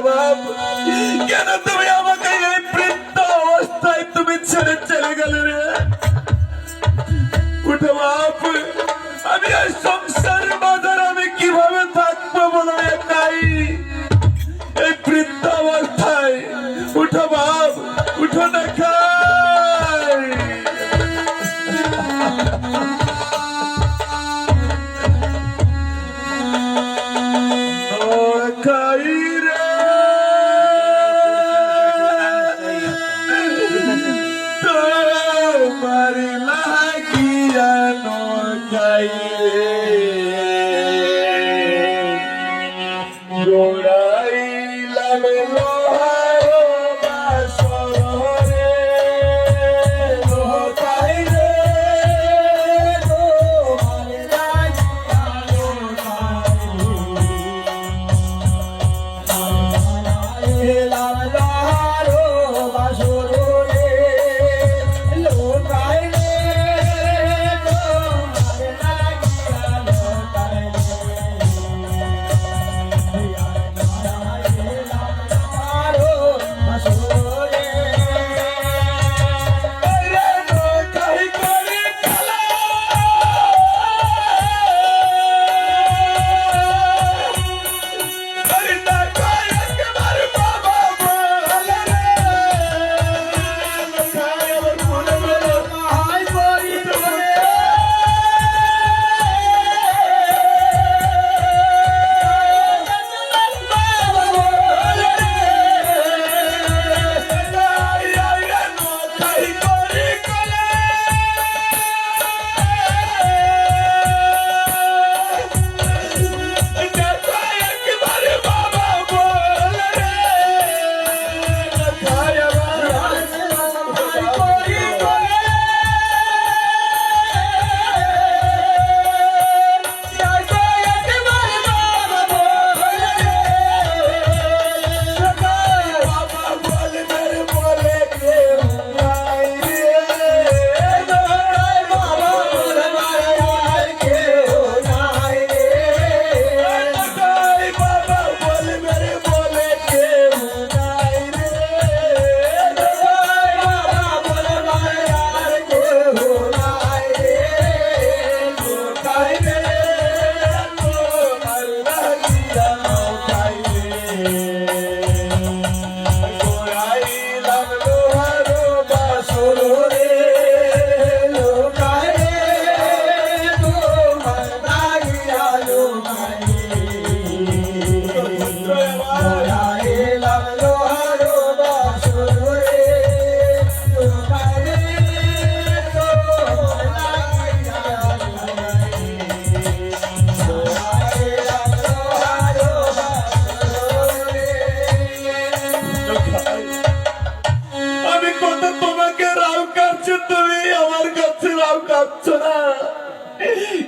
বাপ, কেন তুমি আমাকে এই বৃদ্ধ অবস্থায় তুমি ছেড়ে চলে গেলে রে? উঠো বাপ, আমি এই সংসার বাজার আমি কিভাবে থাকবো বলো একাই এই বৃদ্ধ অবস্থায়? উঠো বাপ, উঠো দেখাই।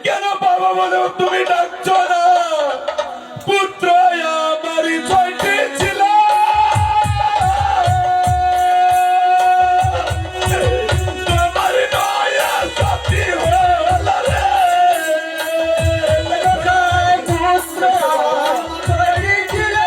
কেন বাবা বলে তুমি ডাকছো না? পুত্র আমারই ছয়টি ছিল, তোমার নয়া সাথী হল রে। পুত্র ছয়টি ছিল,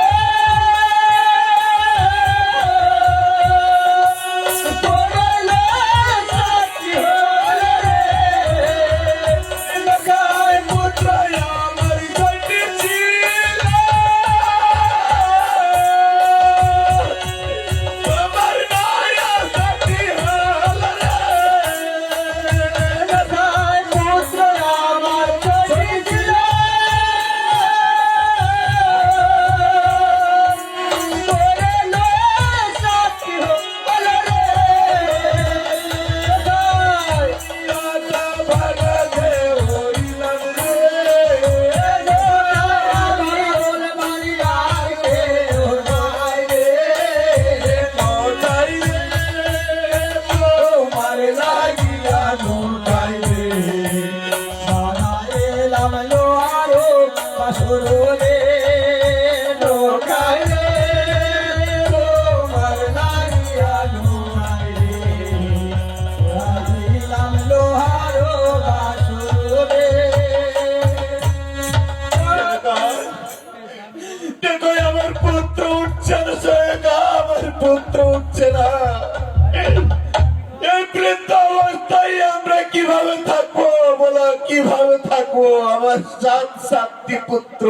দেখো আমার পুত্র উঠছে পুত্র উঠছে না। এই বৃদ্ধ অবস্থায় আমরা কিভাবে থাকবো বলো, কিভাবে থাকবো? আমার সাতটি পুত্র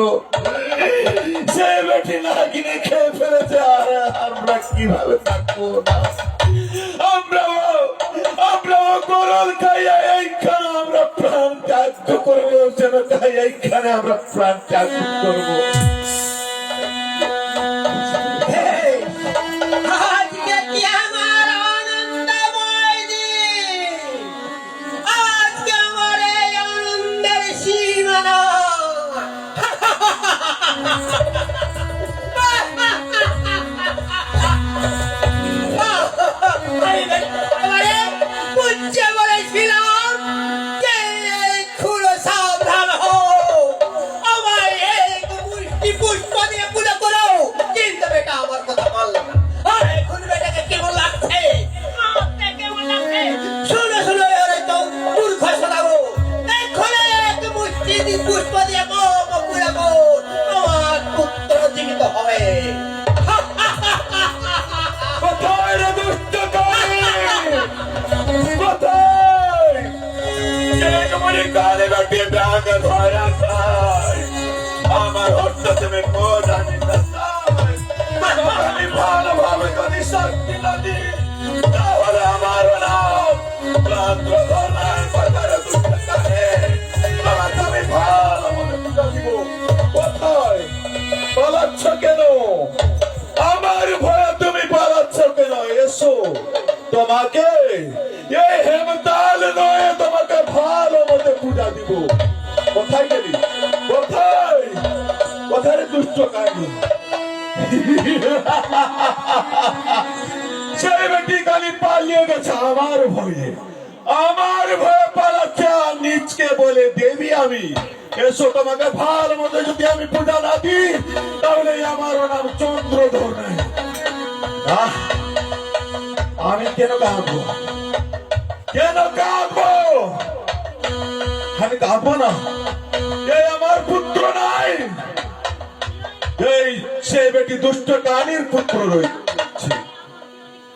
সে বেটি না কিনে খেয়ে ফেলেছে, আর আমরা কিভাবে থাকবো না? আমরাও গরল খাইয়া এইখানে আমরা প্রাণ ত্যাগ করবো, যেন তাই এইখানে আমরা প্রাণ ত্যাগ করবো। আজকে কি আমার আনন্দময় দিন, আজকে আমার এই আনন্দের সীমা বুঝতে বলেছিলাম যে খুলো সাবধান হও, আমার এই মুষ্টি পুষ্প দিয়ে পুজো করো, কিন্তু বেটা আমার কথা মানলো না। আর এখন বেটাকে কেমন লাগছে? কেমন লাগছে? শুনে শুনে ওরে তো মূর্খ শোনাবো। এখন এক মুষ্টি পুষ্প দিয়ে পুজো কর, আমার পুত্র জীবিত হবে। কোথায় রে দুষ্ট কালী? কোথায়? কেমনি কালে বেটি ব্যাগ ধরা খায়, আমার হট্ট তুমি জানি না। আমি ভালোভাবে যদি শক্তি না দিই, তাহলে আমার নাম প্রান্ত ধরার বাজার দুষ্ট কালে আমার তুমি ভালো মনে বুঝা দিব। কোথায় পালাচ্ছ কেন? আমার ভয়ে তুমি পালাচ্ছ কেন? এসো, তোমাকে এই হেমতাল নয়, তোমাকে ভালো মতো পূজা দিব। কোথায় গেলি? কোথায় কোথায় দুষ্ট কাহিনী? সেই বেটি কালি পালিয়ে গেছে আমার ভয়ে, আমার ভয়ে পালাচ্ছে। আর নিজকে বলে দেবী আমি। এসো, তোমাকে ভালো মতো যদি আমি পূজা না দিই, তাহলে আমারও নাম চন্দ্রধর নাই। আমি কেন কাঁদবো? কেন কাঁদবো? আমি কাঁদবো না। এই আমার পুত্র নাই, এই সে বেটি দুষ্ট কানির পুত্র রয়েছে।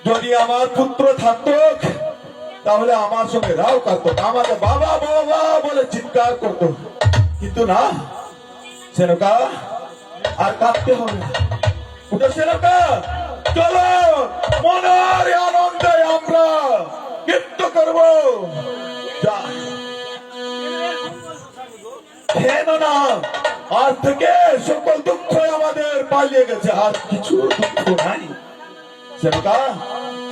যদি আমার পুত্র থাকতো, তাহলে আমার সঙ্গে রাও কাঁদতো, আমাকে বাবা বাবা বলে চিৎকার করতো। কিন্তু না, সেনকা আর কাঁদতে হবে না। উঠো সেনকা, চলো, মনের আনন্দে আমরা নৃত্য করবো। যা হেন না, আর থেকে সকল দুঃখ আমাদের পালিয়ে গেছে, আর কিছু দুঃখ নাই। সেনকা,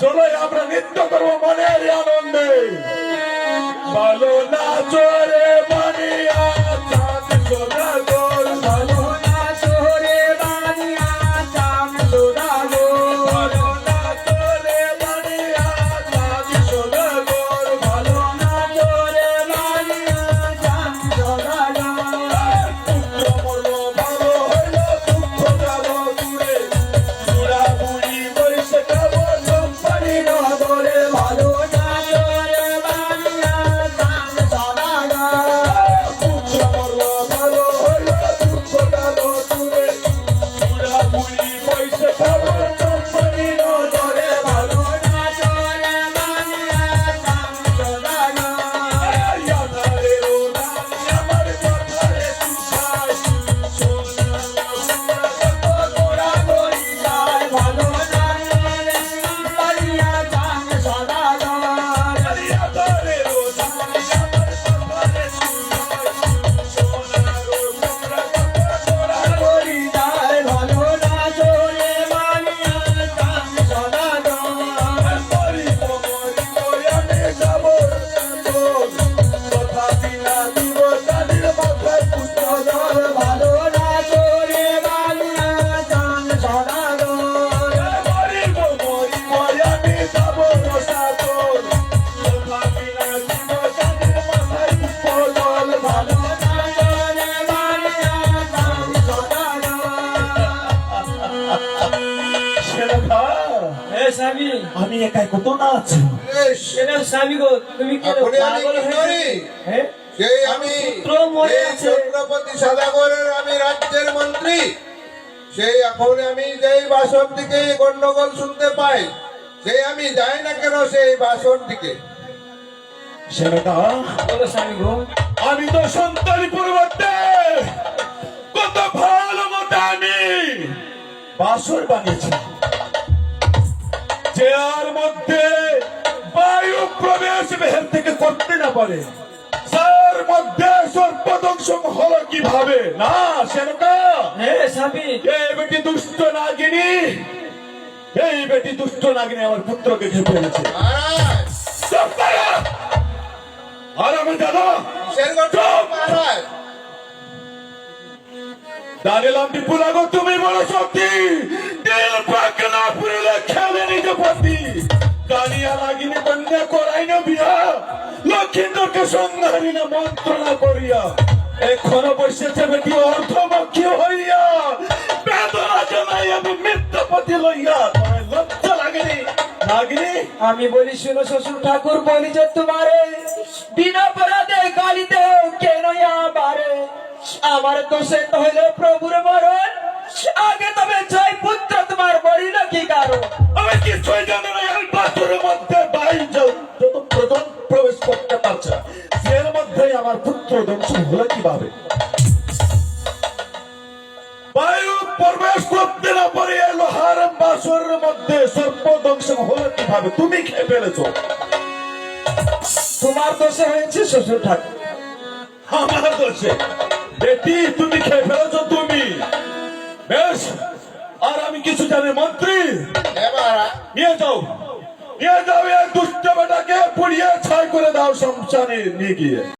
চলো আমরা নৃত্য করবো মনের আনন্দে। ভালো না চোরে মানিয়া চাঁদ সোনা গোল, ভালো না চোরে মানিয়া চাঁদ সোনা গোল, ভালো না চোরে মানিয়া চাঁদ সোনা গোল, ভালো না চোরে মানিয়া চাঁদ সোনা গোল। পুত্র মরল ভালো হইল, দুঃখ গেল দূরে, বুড়া বুড়ি বসে খাবো সম্পানি নগরে, ভালো না চোরে মানিয়া চাঁদ সোনা গোল। পুত্র মরল ভালো হইল, দুঃখ গেল দূরে, বুড়া বুড়ি বসে খাবো সম্পানি নগরে, ভালো না চোরে মানিয়া চাঁদ সোনা গোল। ইয়াদারে রোনা আমার কথারে তুষার, সোনা সোনা গোড়া গড়ি যায়, ভালো না চোরে মানিয়া চাঁদ সোনা গোল। ইয়াদারে রোনা আমার কথারে তুষার, সোনা সোনা গোড়া গড়ি যায়, ভালো না চোরে মানিয়া চাঁদ সোনা গোল। মরিব আমি যাবো চন্দন, তথাপি না দিব তাদের মাথায় পুষ্প জল, ভালো না চোরে মানিয়া চাঁদ সোনা গোল। মরিব আমি যাবো রসাতল, তথাপি না দিব তাদের মাথায় পুষ্প জল, ভালো না চোরে মানিয়া চাঁদ সোনা গোল। সেনকা, স্বামী, আমি একাই কত না আছি। কেন স্বামী গো, তুমি কেন আপনি আমি পাগল কি হয়েছো? করি? হ্যাঁ? সেই আমি পুত্র মরে এই আছে। চন্দ্রপতি সদাগরের আমি রাজ্যের মন্ত্রী। সেই এখন আমি যেই বাসন থেকে গন্ডগোল শুনতে পাই, সেই আমি যাই না কেন সেই বাসন দিকে। সেনাটা বলো স্বামী গো। আমি তো সন্তানি পরিবর্তে কত ভালো মতো আমি বাসর বানিয়েছি, যার মধ্যে বায়ু প্রবেশ বের থেকে করতে না পারে, যার মধ্যে সর্বদংশ হলো কিভাবে না সেনকা? হ্যাঁ স্বামী। এই বেটি দুষ্ট নাগিনী, এই বেটি দুষ্ট নাগিনী আমার পুত্রকে খেয়ে ফেলেছে। মহারাজ, চুপ করো! আর আমি জানো কিসের গন্ডগোল মহারাজ? দাঁড়িলাম বিপুলাগো, তুমি বড় শক্তি, তেল পাক না পুরলে খেলে নিতে পারতি। দাঁড়িয়া লাগিনি কন্যা করাই না বিয়া, লক্ষ্মীন্দরকে সংহারি না মন্ত্রণা করিয়া এখনো বসেছে বেটি অর্থমুখী হইয়া, বেদনা জানাই আমি মৃত্যুপতি লইয়া। তোমার লজ্জা লাগেনি নাগিনী? আমি বলি শুনো শ্বশুর ঠাকুর, বলি যে তোমারে বিনা অপরাধে গালি দেও কেন আমারে? আমার দোষে তো হইল প্রভুর মরণ, আগে তবে ছয় পুত্র তোমার মরিল কি কারণ? আমি কিছুই জানি না। এই বাছুরের মধ্যে বাইর যত প্রধান প্রবেশ করতে পারছে, এর মধ্যেই আমার পুত্র ধ্বংস হলো কিভাবে? বায়ু প্রবেশ করতে না পারে এই লোহার বাছুরের মধ্যে সর্বধ্বংস হলো কিভাবে? তুমি খেয়ে ফেলেছো। তোমার দোষে হয়েছে শ্বশুর ঠাকুর। আমার দোষে? বেটি তুমি খেয়ে ফেলেছো তুমি। বেশ, আর আমি কিছু জানি মন্ত্রী, হ্যাঁ মহারাজ। নিয়ে যাও, নিয়ে যাও এই দুষ্ট বেটাকে পুড়িয়ে ছাই করে দাও শ্মশানে নিয়ে গিয়ে।